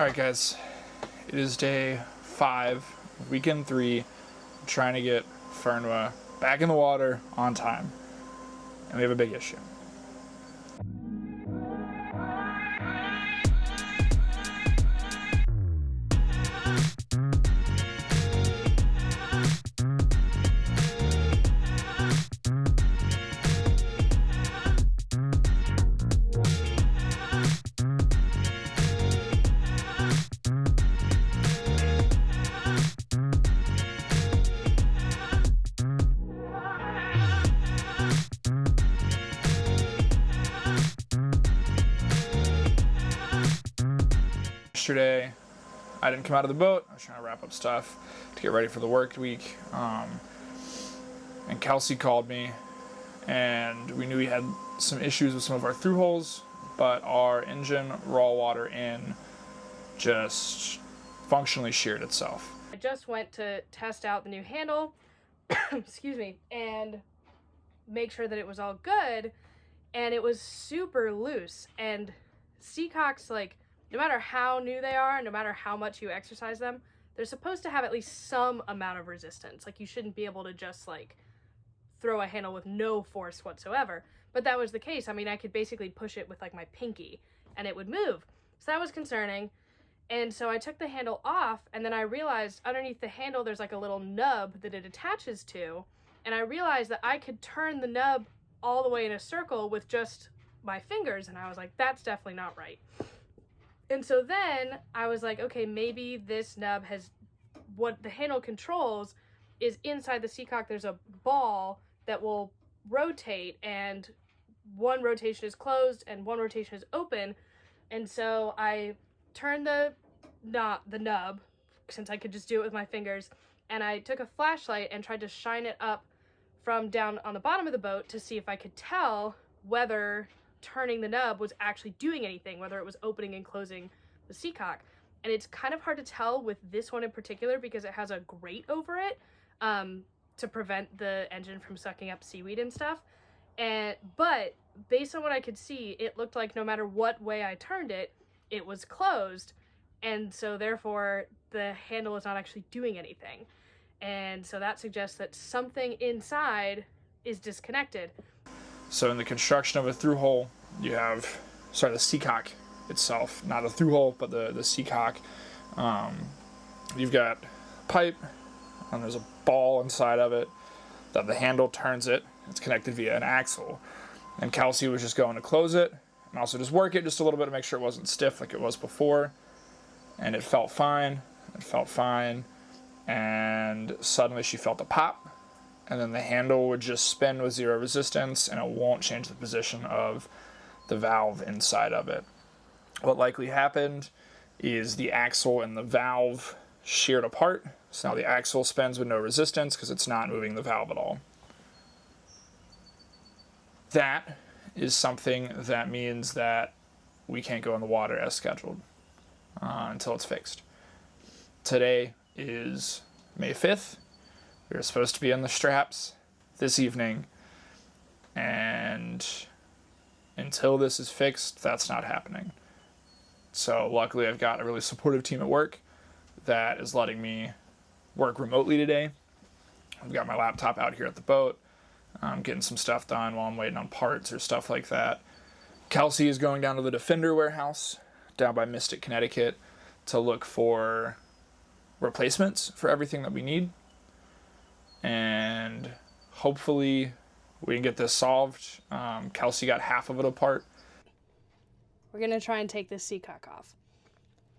Alright guys, it is day 5, weekend 3, I'm trying to get Fernweh back in the water on time, and we have a big issue. Yesterday, I didn't come out of the boat. I was trying to wrap up stuff to get ready for the work week. And Kelsey called me, and we knew we had some issues with some of our Thru-Hulls, but our engine raw water in just functionally sheared itself. I just went to test out the new handle, excuse me, and make sure that it was all good, and it was super loose. And seacocks, like, no matter how new they are, no matter how much you exercise them, they're supposed to have at least some amount of resistance. Like, you shouldn't be able to just, like, throw a handle with no force whatsoever. But that was the case. I mean, I could basically push it with, like, my pinky, and it would move. So that was concerning. And so I took the handle off, and then I realized underneath the handle there's, like, a little nub that it attaches to. And I realized that I could turn the nub all the way in a circle with just my fingers, and I was like, that's definitely not right. And so then I was like, okay, maybe this nub has, what the handle controls is inside the seacock there's a ball that will rotate, and one rotation is closed and one rotation is open. And so I turned the nub, since I could just do it with my fingers, and I took a flashlight and tried to shine it up from down on the bottom of the boat to see if I could tell whether turning the nub was actually doing anything, whether it was opening and closing the seacock. And it's kind of hard to tell with this one in particular because it has a grate over it to prevent the engine from sucking up seaweed and stuff. But based on what I could see, it looked like no matter what way I turned it, it was closed, and so therefore the handle is not actually doing anything. And so that suggests that something inside is disconnected. So in the construction of a Thru-Hull, you have, the seacock itself, not a Thru-Hull, but the seacock. You've got a pipe, and there's a ball inside of it that the handle turns it. It's connected via an axle. And Kelsey was just going to close it and also just work it just a little bit to make sure it wasn't stiff like it was before. And it felt fine. And suddenly she felt a pop. And then the handle would just spin with zero resistance, and it won't change the position of the valve inside of it. What likely happened is the axle and the valve sheared apart, so now the axle spins with no resistance because it's not moving the valve at all. That is something that means that we can't go in the water as scheduled until it's fixed. Today is May 5th. We were supposed to be in the straps this evening, and until this is fixed, that's not happening. So luckily I've got a really supportive team at work that is letting me work remotely today. I've got my laptop out here at the boat. I'm getting some stuff done while I'm waiting on parts or stuff like that. Kelsey is going down to the Defender warehouse down by Mystic, Connecticut to look for replacements for everything that we need. And hopefully we can get this solved. Kelsey got half of it apart. We're gonna try and take this seacock off.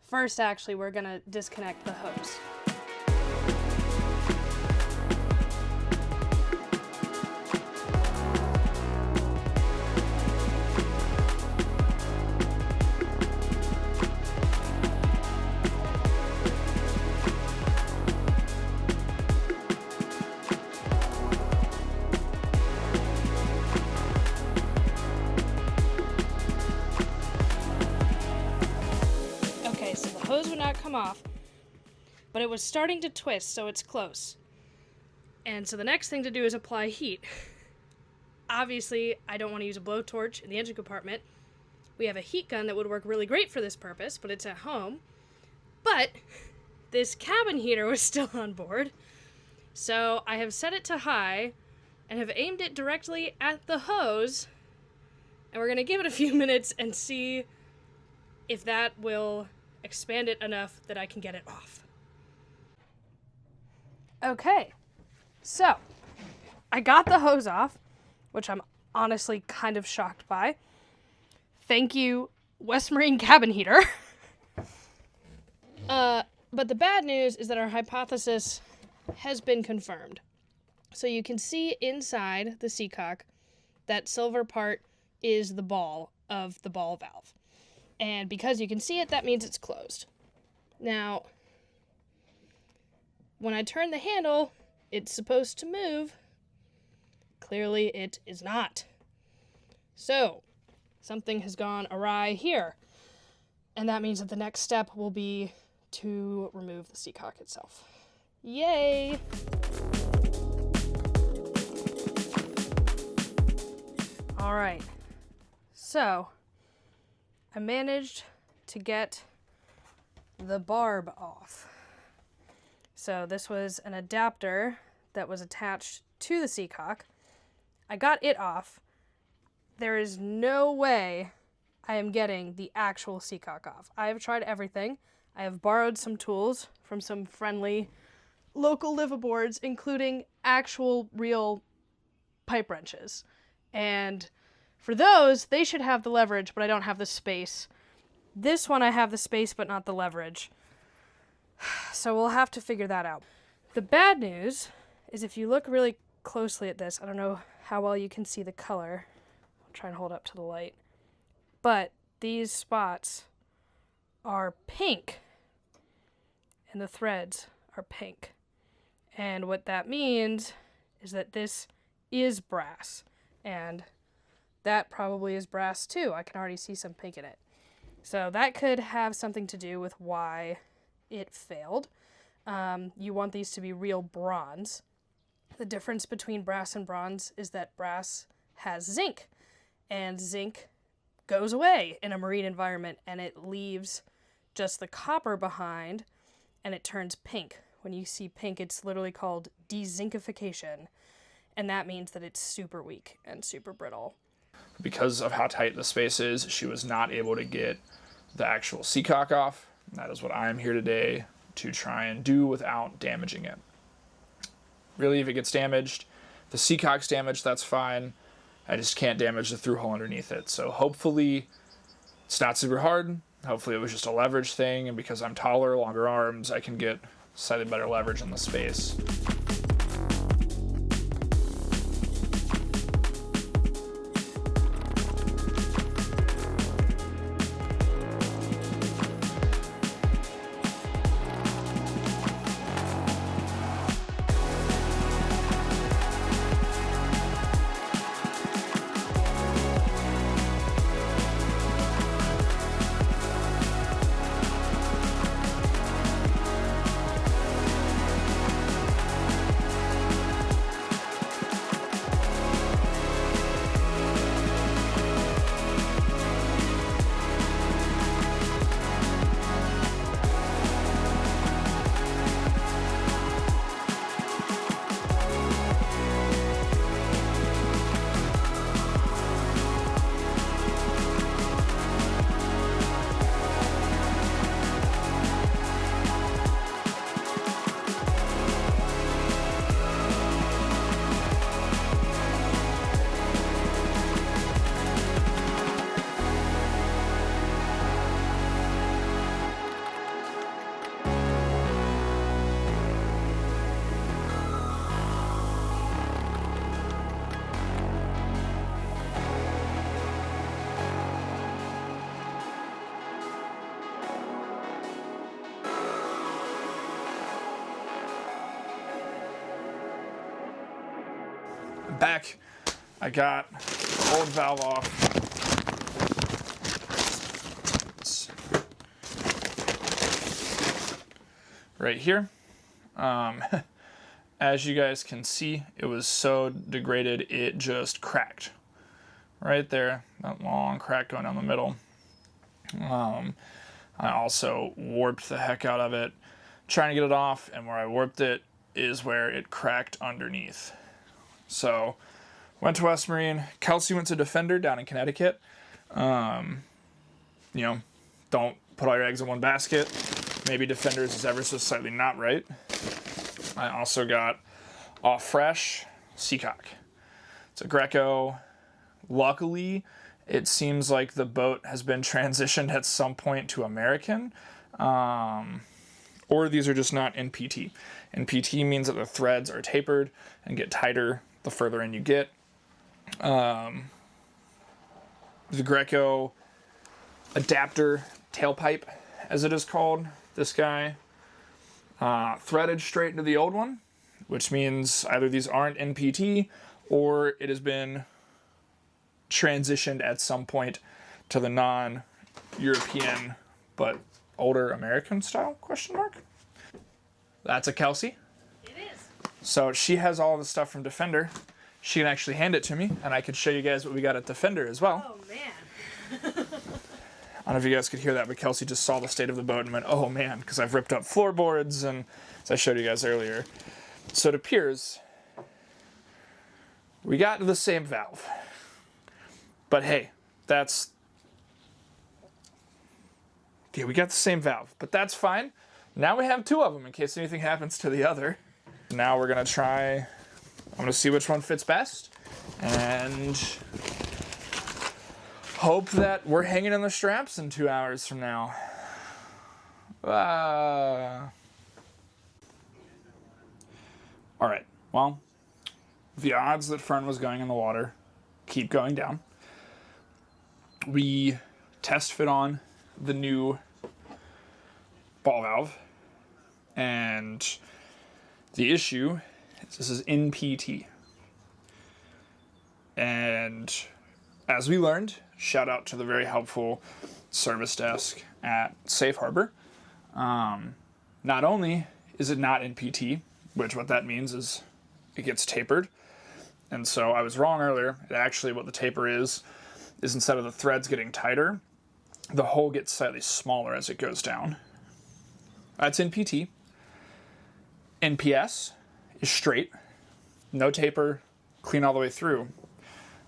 First, actually, we're gonna disconnect the hose. Hose would not come off, but it was starting to twist, so it's close. And so the next thing to do is apply heat. Obviously, I don't want to use a blowtorch in the engine compartment. We have a heat gun that would work really great for this purpose, but it's at home. But this cabin heater was still on board, so I have set it to high and have aimed it directly at the hose, and we're going to give it a few minutes and see if that will expand it enough that I can get it off. Okay, so I got the hose off, which I'm honestly kind of shocked by. Thank you, West Marine cabin heater. But the bad news is that our hypothesis has been confirmed. So you can see inside the seacock, that silver part is the ball of the ball valve. And because you can see it, that means it's closed. Now, when I turn the handle, it's supposed to move. Clearly, it is not. So, something has gone awry here. And that means that the next step will be to remove the seacock itself. Yay! All right. So, I managed to get the barb off. So this was an adapter that was attached to the seacock. I got it off. There is no way I am getting the actual seacock off. I have tried everything. I have borrowed some tools from some friendly local liveaboards, including actual real pipe wrenches. And for those, they should have the leverage, but I don't have the space. This one I have the space, but not the leverage. So we'll have to figure that out. The bad news is if you look really closely at this, I don't know how well you can see the color. I'll try and hold up to the light. But these spots are pink, and the threads are pink. And what that means is that this is brass, and that probably is brass too. I can already see some pink in it. So that could have something to do with why it failed. You want these to be real bronze. The difference between brass and bronze is that brass has zinc, and zinc goes away in a marine environment, and it leaves just the copper behind, and it turns pink. When you see pink, it's literally called dezinkification, and that means that it's super weak and super brittle. Because of how tight the space is, she was not able to get the actual seacock off. That is what I am here today to try and do without damaging it. Really, if it gets damaged, the seacock's damaged, that's fine. I just can't damage the through-hull underneath it. So hopefully it's not super hard. Hopefully it was just a leverage thing, and because I'm taller, longer arms, I can get slightly better leverage in the space. Back, I got the old valve off. Right here. As you guys can see, it was so degraded it just cracked. Right there, that long crack going down the middle. I also warped the heck out of it, trying to get it off, and where I warped it is where it cracked underneath. So, went to West Marine. Kelsey went to Defender down in Connecticut. Don't put all your eggs in one basket. Maybe Defenders is ever so slightly not right. I also got Off Fresh Seacock. It's a Greco. Luckily, it seems like the boat has been transitioned at some point to American. Or these are just not NPT. NPT means that the threads are tapered and get tighter the further in you get. The Greco adapter tailpipe, as it is called, this guy, threaded straight into the old one, which means either these aren't NPT or it has been transitioned at some point to the non-European but older American style, question mark. That's a Kelsey. It is. So she has all the stuff from Defender. She can actually hand it to me, and I could show you guys what we got at Defender as well. Oh, man. I don't know if you guys could hear that, but Kelsey just saw the state of the boat and went, oh man, because I've ripped up floorboards, and as I showed you guys earlier. So it appears we got the same valve. But hey, we got the same valve, but that's fine. Now we have two of them in case anything happens to the other. Now we're going to try, I'm going to see which one fits best, and hope that we're hanging in the straps in 2 hours from now. All right, well, the odds that Fern was going in the water keep going down. We test fit on the new ball valve, and the issue is this is NPT. And as we learned, shout out to the very helpful service desk at Safe Harbor. Not only is it not NPT, which what that means is it gets tapered. And so I was wrong earlier. Actually, what the taper is instead of the threads getting tighter, the hole gets slightly smaller as it goes down. That's NPT. NPS is straight, no taper, clean all the way through.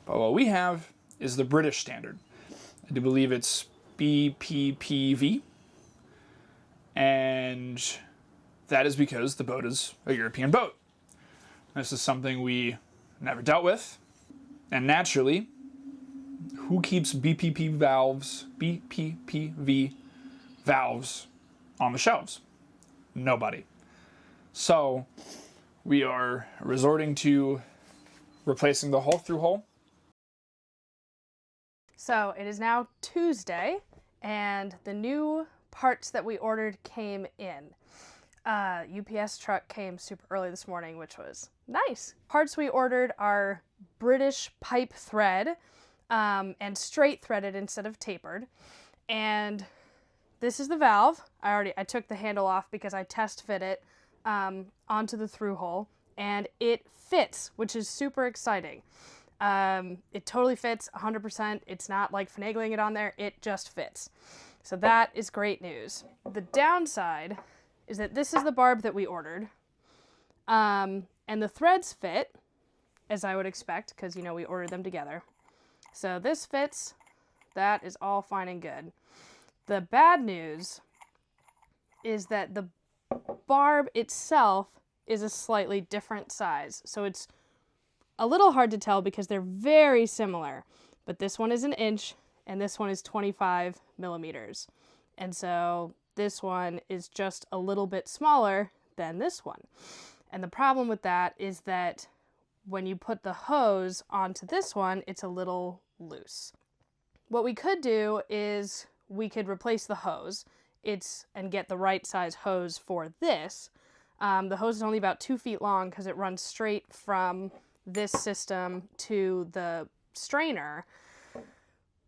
But what we have is the British standard. I do believe it's BPPV. And that is because the boat is a European boat. This is something we never dealt with. And naturally, who keeps BPPV valves on the shelves? Nobody. So we are resorting to replacing the whole Thru-Hull. So it is now Tuesday, and the new parts that we ordered came in. UPS truck came super early this morning, which was nice. Parts we ordered are British pipe thread, and straight threaded instead of tapered. And this is the valve. I took the handle off because I test fit it onto the Thru-Hull, and it fits, which is super exciting. It totally fits 100%. It's not like finagling it on there. It just fits. So that is great news. The downside is that this is the barb that we ordered. And the threads fit, as I would expect, because, we ordered them together. So this fits. That is all fine and good. The bad news is that the barb itself is a slightly different size. So it's a little hard to tell because they're very similar. But this one is 1 inch and this one is 25 millimeters. And so this one is just a little bit smaller than this one. And the problem with that is that when you put the hose onto this one, it's a little loose. What we could do is we could replace the hose and get the right size hose for this. The hose is only about 2 feet long because it runs straight from this system to the strainer.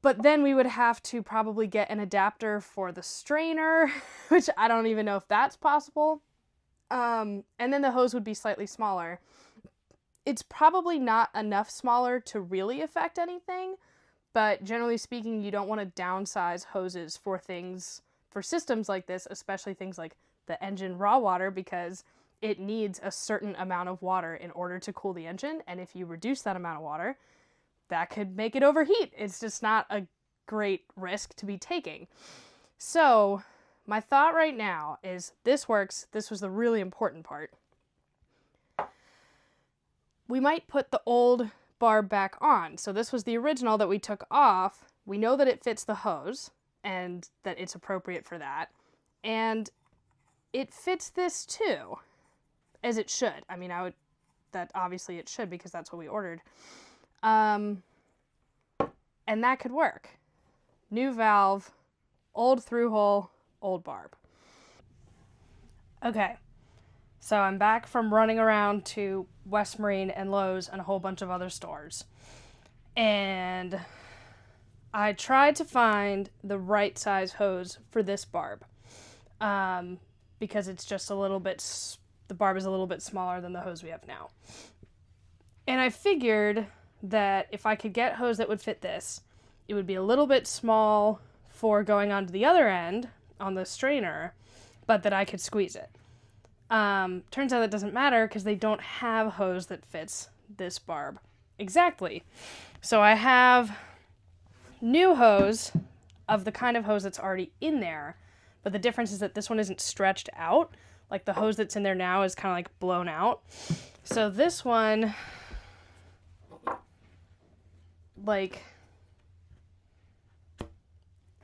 But then we would have to probably get an adapter for the strainer, which I don't even know if that's possible. And then the hose would be slightly smaller. It's probably not enough smaller to really affect anything, but generally speaking, you don't want to downsize hoses for for systems like this, especially things like the engine raw water, because it needs a certain amount of water in order to cool the engine. And if you reduce that amount of water, that could make it overheat. It's just not a great risk to be taking. So my thought right now is this works. This was the really important part. We might put the old barb back on. So this was the original that we took off. We know that it fits the hose and that it's appropriate for that. And it fits this too, as it should. I mean, that obviously it should, because that's what we ordered. And that could work. New valve, old Thru-Hull, old barb. Okay, so I'm back from running around to West Marine and Lowe's and a whole bunch of other stores. And I tried to find the right size hose for this barb. Because it's just the barb is a little bit smaller than the hose we have now. And I figured that if I could get hose that would fit this, it would be a little bit small for going onto the other end on the strainer, but that I could squeeze it. Turns out that doesn't matter because they don't have hose that fits this barb exactly. So I have new hose of the kind of hose that's already in there, but the difference is that this one isn't stretched out. Like the hose that's in there now is kind of like blown out. So this one, like,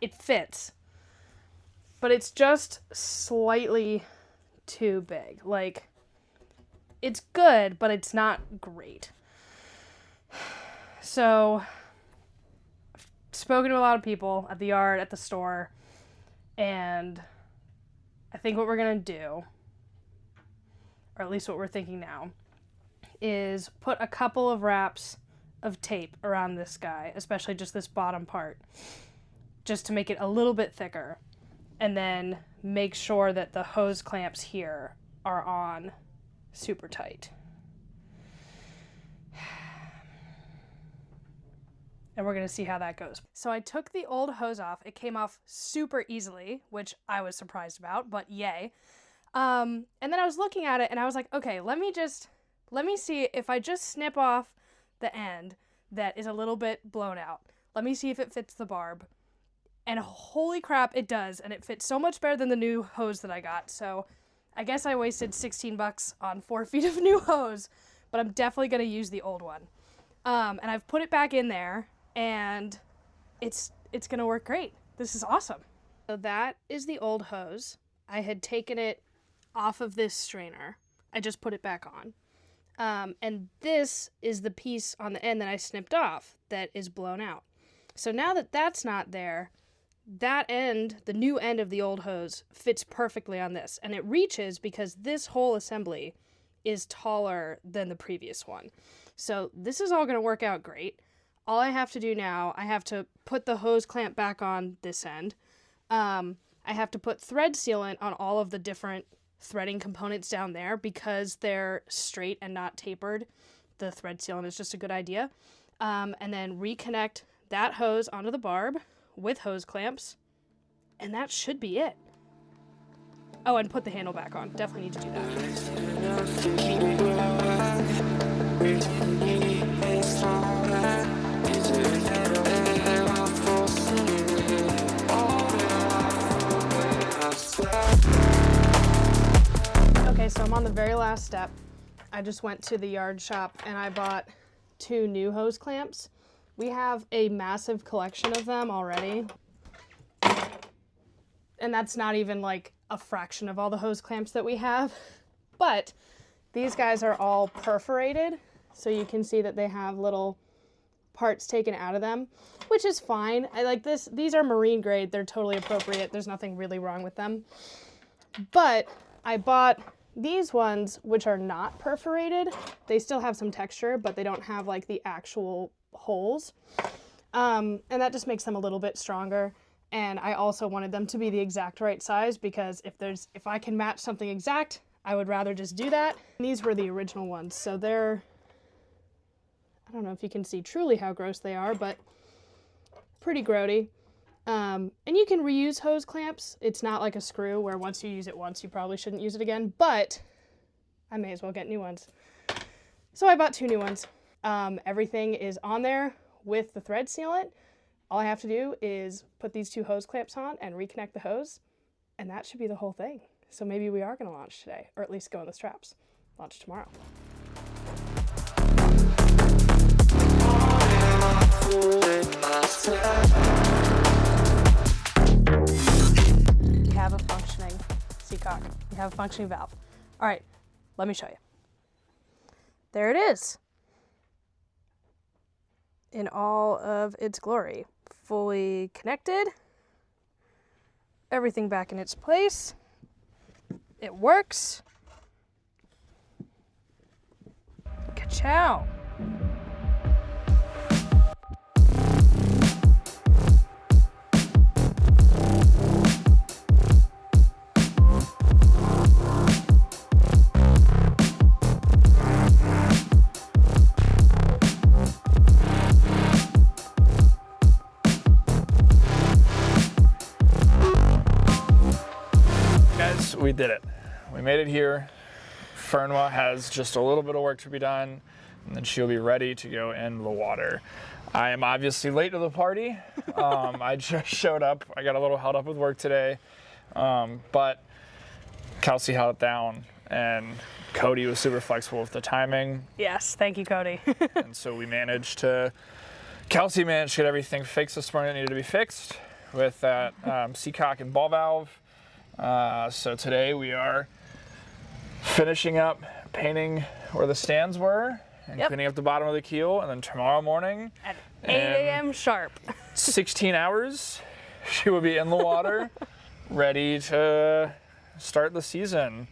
it fits, but it's just slightly too big. Like, it's good, but it's not great. So I've spoken to a lot of people at the yard, at the store, and I think what we're going to do, or at least what we're thinking now, is put a couple of wraps of tape around this guy, especially just this bottom part, just to make it a little bit thicker, and then make sure that the hose clamps here are on super tight. And we're going to see how that goes. So I took the old hose off. It came off super easily, which I was surprised about, but yay. And then I was looking at it and I was like, okay, let me see if I just snip off the end that is a little bit blown out. Let me see if it fits the barb. And holy crap, it does. And it fits so much better than the new hose that I got. So I guess I wasted $16 on 4 feet of new hose, but I'm definitely going to use the old one. And I've put it back in there, and it's going to work great. This is awesome. So that is the old hose. I had taken it off of this strainer. I just put it back on. And this is the piece on the end that I snipped off that is blown out. So now that that's not there, that end, the new end of the old hose, fits perfectly on this. And it reaches because this whole assembly is taller than the previous one. So this is all going to work out great. All I have to do now, I have to put the hose clamp back on this end. I have to put thread sealant on all of the different threading components down there because they're straight and not tapered. The thread sealant is just a good idea. And then reconnect that hose onto the barb with hose clamps, and that should be it. Oh, and put the handle back on. Definitely need to do that. Okay, so I'm on the very last step. I just went to the yard shop and I bought 2 new hose clamps. We have a massive collection of them already. And that's not even like a fraction of all the hose clamps that we have. But these guys are all perforated. So you can see that they have little parts taken out of them, which is fine. I like this. These are marine grade. They're totally appropriate. There's nothing really wrong with them. But I bought these ones, which are not perforated. They still have some texture, but they don't have like the actual holes. And that just makes them a little bit stronger. And I also wanted them to be the exact right size because if I can match something exact, I would rather just do that. And these were the original ones, so they're, I don't know if you can see truly how gross they are, but pretty grody. And you can reuse hose clamps. It's not like a screw where once you use it once, you probably shouldn't use it again, but I may as well get new ones. So I bought 2 new ones. Everything is on there with the thread sealant. All I have to do is put these 2 hose clamps on and reconnect the hose, and that should be the whole thing. So maybe we are going to launch today, or at least go on the straps. Launch tomorrow. You have a functioning seacock. You have a functioning valve. All right, let me show you. There it is. In all of its glory. Fully connected. Everything back in its place. It works. Ka-chow. We did it. We made it here. Fernweh has just a little bit of work to be done, and then she'll be ready to go in the water. I am obviously late to the party. I just showed up. I got a little held up with work today, but Kelsey held it down, and Cody was super flexible with the timing. Yes, thank you, Cody. And so Kelsey managed to get everything fixed this morning that needed to be fixed with that seacock and ball valve. So today we are finishing up painting where the stands were and cleaning up the bottom of the keel, and then tomorrow morning at 8 a.m. sharp. 16 hours she will be in the water ready to start the season.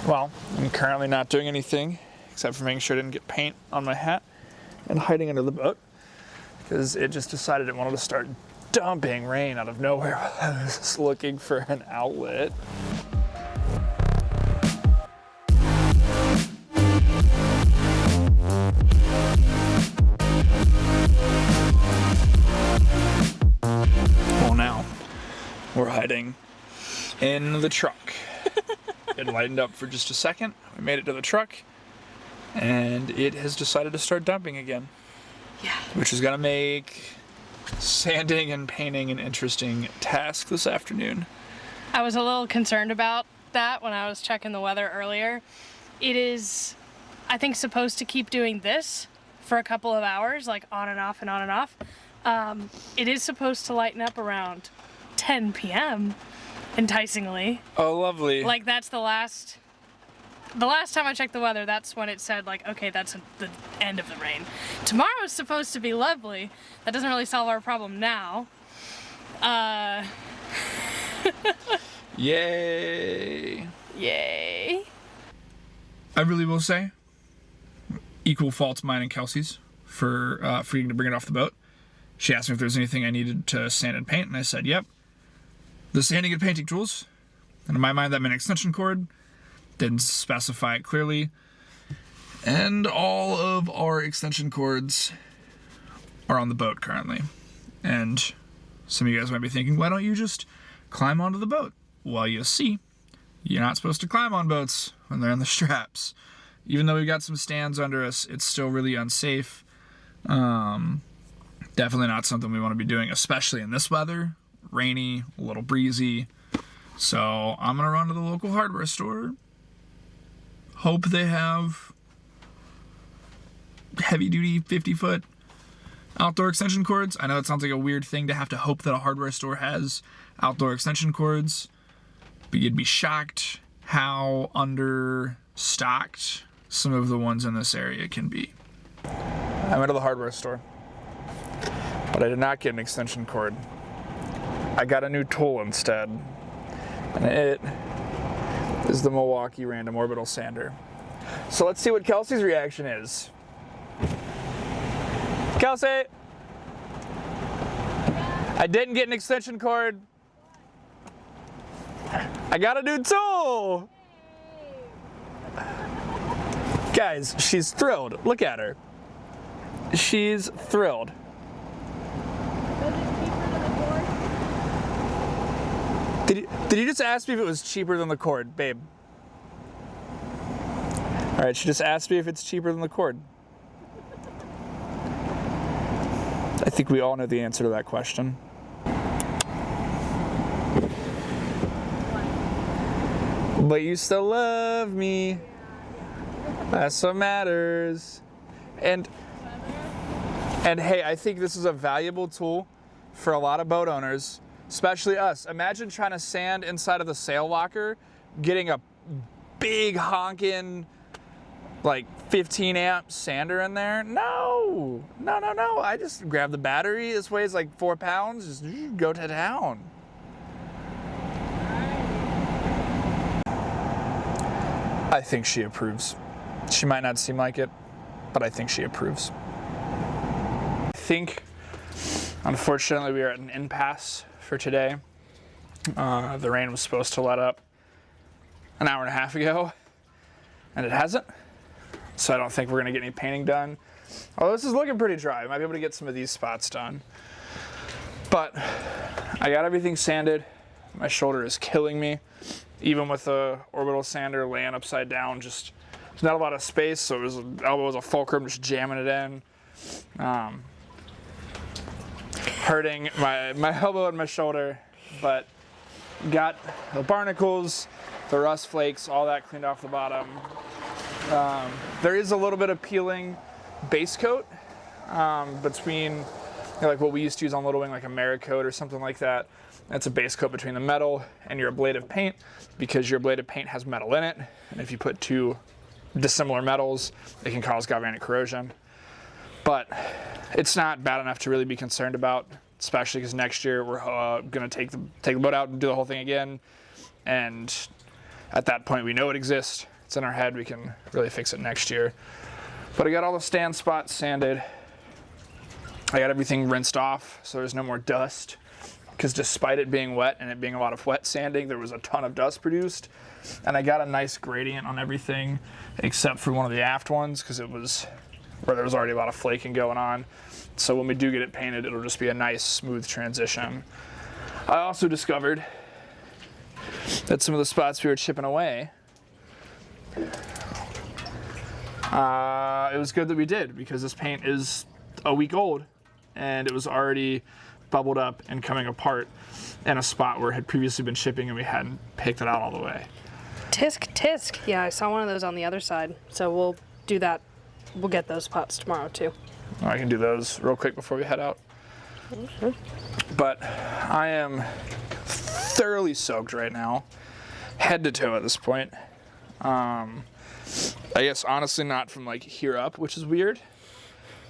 Well, I'm currently not doing anything except for making sure I didn't get paint on my hat and hiding under the boat because it just decided it wanted to start dumping rain out of nowhere while I was just looking for an outlet. Well, now we're hiding in the truck. It lightened up for just a second. We made it to the truck, and it has decided to start dumping again. Yeah. Which is gonna make sanding and painting an interesting task this afternoon. I was a little concerned about that when I was checking the weather earlier. It is, I think, supposed to keep doing this for a couple of hours, like on and off and on and off. It is supposed to lighten up around 10 p.m. enticingly. Oh, lovely. Like that's the last time I checked the weather, that's when it said, like, okay, that's the end of the rain. Tomorrow is supposed to be lovely. That doesn't really solve our problem now. Yay. Yay. I really will say, equal faults mine and Kelsey's for forgetting to bring it off the boat. She asked me if there was anything I needed to sand and paint, and I said, yep. The sanding and painting tools. And in my mind, that meant extension cord. Didn't specify it clearly. And all of our extension cords are on the boat currently. And some of you guys might be thinking, why don't you just climb onto the boat? Well, you see, you're not supposed to climb on boats when they're on the straps. Even though we've got some stands under us, it's still really unsafe. Definitely not something we want to be doing, especially in this weather. Rainy, a little breezy. So I'm gonna run to the local hardware store. Hope they have heavy duty 50-foot outdoor extension cords. I know it sounds like a weird thing to have to hope that a hardware store has outdoor extension cords, but you'd be shocked how understocked some of the ones in this area can be. I went to the hardware store, but I did not get an extension cord. I got a new tool instead, and it is the Milwaukee Random Orbital Sander. So let's see what Kelsey's reaction is. Kelsey! I didn't get an extension cord. I got a new tool! Guys, she's thrilled. Look at her. She's thrilled. Did you just ask me if it was cheaper than the cord, babe? All right, she just asked me if it's cheaper than the cord. I think we all know the answer to that question. But you still love me. That's what matters. And hey, I think this is a valuable tool for a lot of boat owners, especially us. Imagine trying to sand inside of the sail locker, getting a big honking, like 15 amp sander in there. No. I just grab the battery. This weighs like 4 pounds. Just go to town. I think she approves. She might not seem like it, but I think she approves. I think, unfortunately, we are at an impasse for today. The rain was supposed to let up an hour and a half ago, and it hasn't. So I don't think we're gonna get any painting done. Although this is looking pretty dry. I might be able to get some of these spots done. But I got everything sanded. My shoulder is killing me. Even with the orbital sander laying upside down, just there's not a lot of space, so elbow was a fulcrum, just jamming it in. Hurting my elbow and my shoulder, but got the barnacles, the rust flakes, all that cleaned off the bottom. There is a little bit of peeling base coat between, like what we used to use on Little Wing, like a Americoat or something like that. That's a base coat between the metal and your ablative paint, because your ablative paint has metal in it, and if you put two dissimilar metals, it can cause galvanic corrosion. But it's not bad enough to really be concerned about, especially because next year we're gonna take the boat out and do the whole thing again, and at that point we know it exists. It's in our head. We can really fix it next year. But I got all the stand spots sanded. I got everything rinsed off, so there's no more dust. Because despite it being wet and it being a lot of wet sanding, there was a ton of dust produced. And I got a nice gradient on everything, except for one of the aft ones, because it was where there was already a lot of flaking going on. So when we do get it painted, it'll just be a nice, smooth transition. I also discovered that some of the spots we were chipping away, it was good that we did, because this paint is a week old and it was already bubbled up and coming apart in a spot where it had previously been shipping and we hadn't picked it out all the way. Tisk. Yeah, I saw one of those on the other side, so we'll do that. We'll get those spots tomorrow too. I can do those real quick before we head out. Mm-hmm. But I am thoroughly soaked right now, head to toe at this point. I guess honestly not from like here up, which is weird,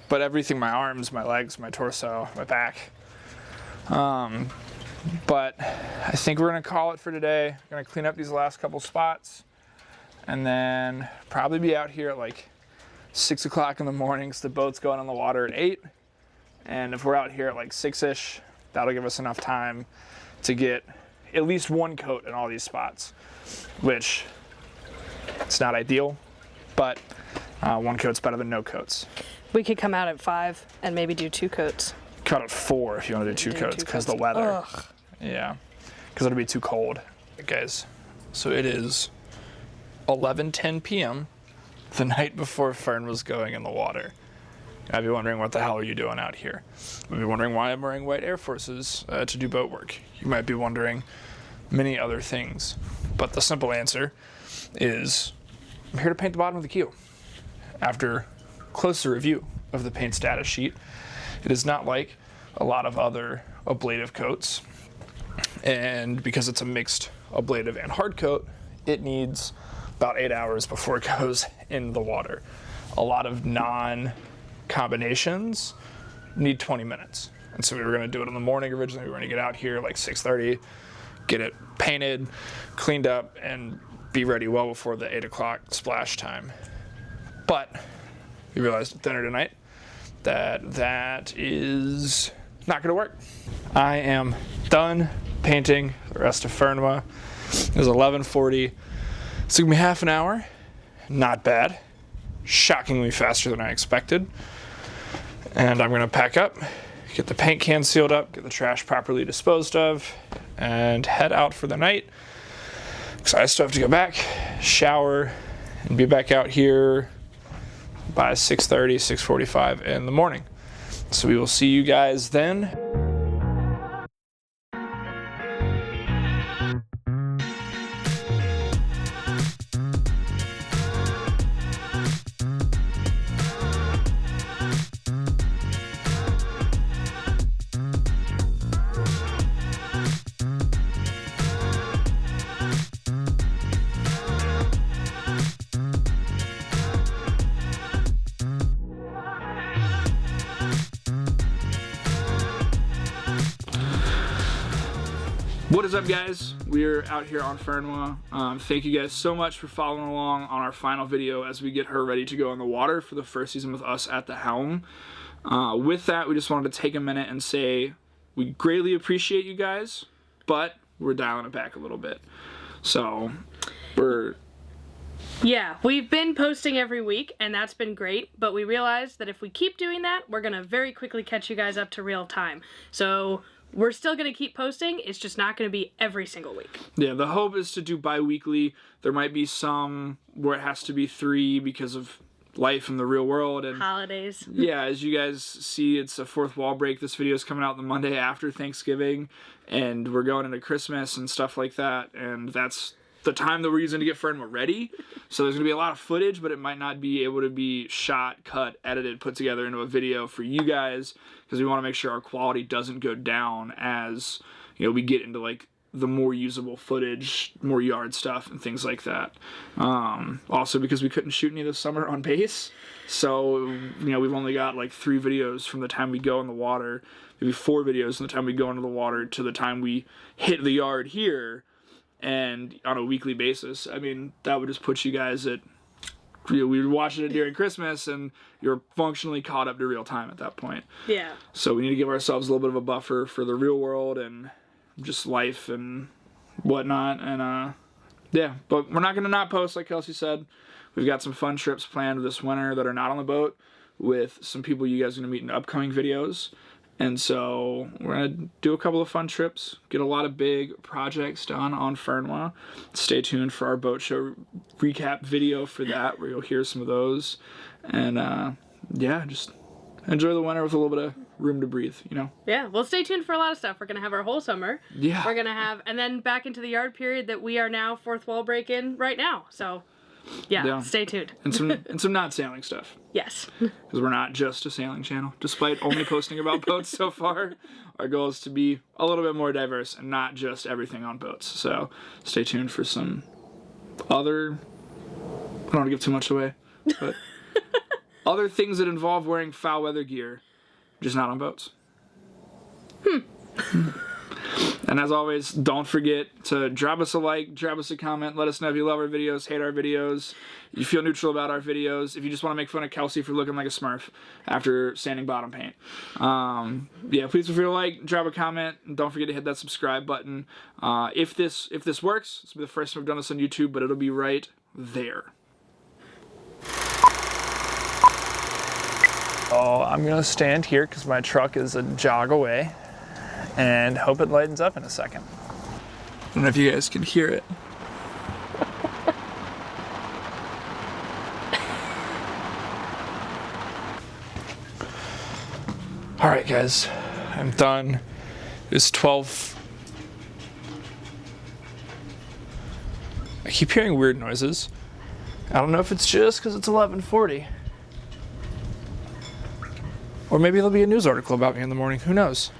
but everything, my arms, my legs, my torso, my back. But I think we're gonna call it for today. Gonna clean up these last couple spots and then probably be out here at like 6 o'clock in the morning, so the boat's going on the water at 8. And if we're out here at like 6-ish, that'll give us enough time to get at least one coat in all these spots, which it's not ideal, but one coat's better than no coats. We could come out at 5 and maybe do 2 coats. Cut at 4 if you want to do 2 coats, because the weather. Ugh. Yeah, because it'll be too cold. Guys, so it is 11:10 p.m. the night before Fern was going in the water. I'd be wondering, what the hell are you doing out here? You'd be wondering why I'm wearing white Air Forces to do boat work. You might be wondering many other things, but the simple answer is I'm here to paint the bottom of the keel. After closer review of the paint status sheet, it is not like a lot of other ablative coats, and because it's a mixed ablative and hard coat, it needs about 8 hours before it goes in the water. A lot of non-combinations need 20 minutes. And so we were gonna do it in the morning originally. We were gonna get out here like 6:30, get it painted, cleaned up, and be ready well before the 8 o'clock splash time. But we realized at dinner tonight that is not gonna work. I am done painting the rest of Fernweh. It was 11:40. It took me half an hour. Not bad. Shockingly faster than I expected. And I'm gonna pack up, get the paint can sealed up, get the trash properly disposed of, and head out for the night. Because I still have to go back, shower, and be back out here by 6:30, 6:45 in the morning. So we will see you guys then. What is up, guys? We're out here on Fernweh. Thank you guys so much for following along on our final video as we get her ready to go in the water for the first season with us at the helm. With that, we just wanted to take a minute and say we greatly appreciate you guys, but we're dialing it back a little bit. So yeah, we've been posting every week, and that's been great, but we realized that if we keep doing that, we're going to very quickly catch you guys up to real time. So we're still going to keep posting, it's just not going to be every single week. Yeah, the hope is to do bi-weekly. There might be some where it has to be 3 because of life in the real world and holidays. Yeah, as you guys see, it's a fourth wall break. This video is coming out the Monday after Thanksgiving, and we're going into Christmas and stuff like that, and that's the time that we're using to get Fernweh ready. So there's going to be a lot of footage, but it might not be able to be shot, cut, edited, put together into a video for you guys, because we want to make sure our quality doesn't go down as, you know, we get into like the more usable footage, more yard stuff and things like that. Also because we couldn't shoot any this summer on base, so, you know, we've only got like 3 videos from the time we go in the water, maybe 4 videos from the time we go into the water to the time we hit the yard here. And on a weekly basis, I mean, that would just put you guys at, you know, we were watching it during Christmas and you're functionally caught up to real time at that point. Yeah. So we need to give ourselves a little bit of a buffer for the real world and just life and whatnot. And yeah, but we're not going to not post, like Kelsey said. We've got some fun trips planned this winter that are not on the boat with some people you guys are going to meet in upcoming videos. And so we're going to do a couple of fun trips, get a lot of big projects done on Fernweh. Stay tuned for our boat show recap video for that, where you'll hear some of those. And yeah, just enjoy the winter with a little bit of room to breathe, you know? Yeah, well, stay tuned for a lot of stuff. We're going to have our whole summer. Yeah. We're going to have, and then back into the yard period that we are now fourth wall break in right now. So yeah, stay tuned. And some not sailing stuff. Yes. Because we're not just a sailing channel. Despite only posting about boats so far, our goal is to be a little bit more diverse and not just everything on boats. So stay tuned for some other, I don't want to give too much away, but other things that involve wearing foul weather gear, just not on boats. And as always, don't forget to drop us a like, drop us a comment, let us know if you love our videos, hate our videos, you feel neutral about our videos, if you just want to make fun of Kelsey for looking like a Smurf after sanding bottom paint. Yeah, please feel free to like, drop a comment, and don't forget to hit that subscribe button. If this works, this will be the first time we've done this on YouTube, but it'll be right there. Oh, I'm going to stand here because my truck is a jog away. And hope it lightens up in a second. I don't know if you guys can hear it. Alright guys, I'm done. It's 12. I keep hearing weird noises. I don't know if it's just because it's 11:40. Or maybe there'll be a news article about me in the morning, who knows?